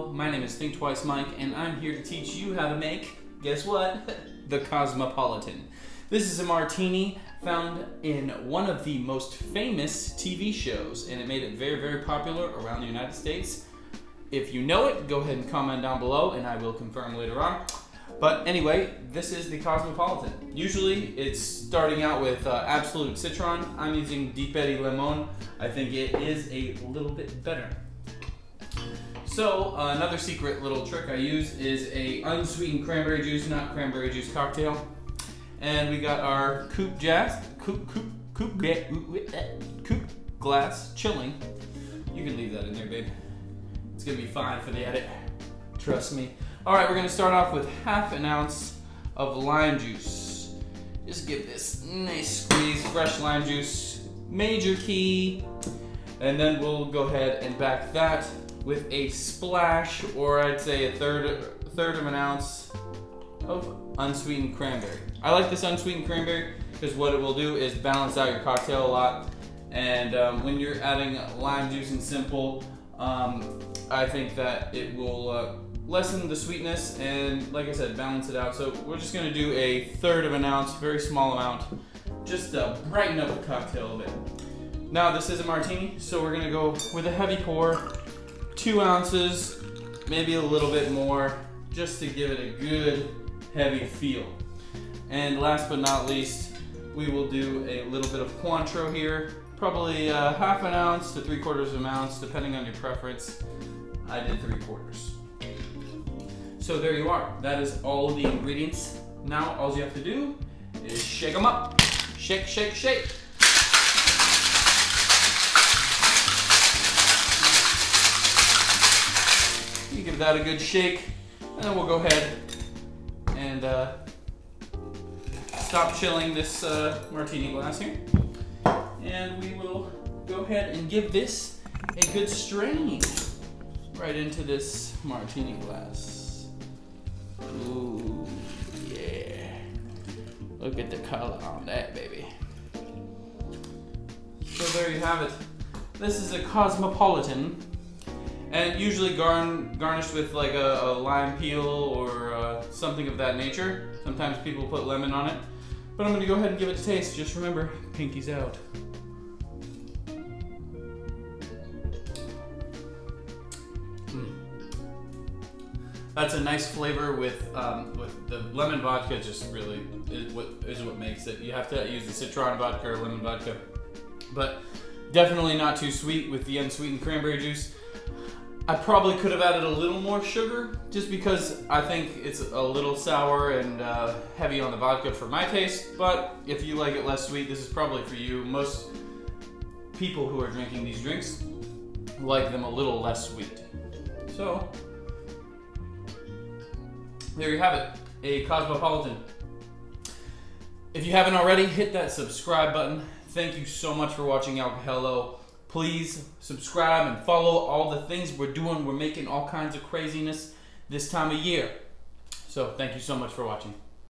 Hello, my name is Think Twice Mike, and I'm here to teach you how to make, guess what? The Cosmopolitan. This is a martini found in one of the most famous TV shows, and it made it very, very popular around the United States. If you know it, go ahead and comment down below, and I will confirm later on. But anyway, this is the Cosmopolitan. Usually, it's starting out with Absolute Citron. I'm using Deep Eddy Lemon. I think it is a little bit better. So, another secret little trick I use is a unsweetened cranberry juice, not cranberry juice cocktail. And we got our coupe glass chilling. You can leave that in there, babe. It's gonna be fine for the edit. Trust me. All right, we're gonna start off with ½ ounce of lime juice. Just give this nice squeeze, fresh lime juice, major key. And then we'll go ahead and back that with a splash, or I'd say a third of an ounce of unsweetened cranberry. I like this unsweetened cranberry because what it will do is balance out your cocktail a lot. And when you're adding lime juice and simple, I think that it will lessen the sweetness and, like I said, balance it out. So we're just gonna do a third of an ounce, very small amount, just to brighten up the cocktail a bit. Now this is a martini, so we're gonna go with a heavy pour, 2 ounces, maybe a little bit more, just to give it a good heavy feel. And last but not least, we will do a little bit of cointreau here, probably ½ ounce to 3/4 of an ounce, depending on your preference. I did 3/4. So there you are. That is all of the ingredients. Now all you have to do is shake them up. Shake, shake, shake. You give that a good shake, and then we'll go ahead and stop chilling this martini glass here. And we will go ahead and give this a good strain right into this martini glass. Ooh, yeah. Look at the color on that, baby. So there you have it. This is a Cosmopolitan. And usually garnished with like a lime peel or something of that nature. Sometimes people put lemon on it. But I'm gonna go ahead and give it a taste. Just remember, pinky's out. That's a nice flavor with the lemon vodka. Just really is what makes it. You have to use the citron vodka or lemon vodka. But definitely not too sweet with the unsweetened cranberry juice. I probably could have added a little more sugar just because I think it's a little sour and heavy on the vodka for my taste, but if you like it less sweet, this is probably for you. Most people who are drinking these drinks like them a little less sweet. So, there you have it, a Cosmopolitan. If you haven't already, hit that subscribe button. Thank you so much for watching Alcohello. Please subscribe and follow all the things we're doing. We're making all kinds of craziness this time of year. So thank you so much for watching.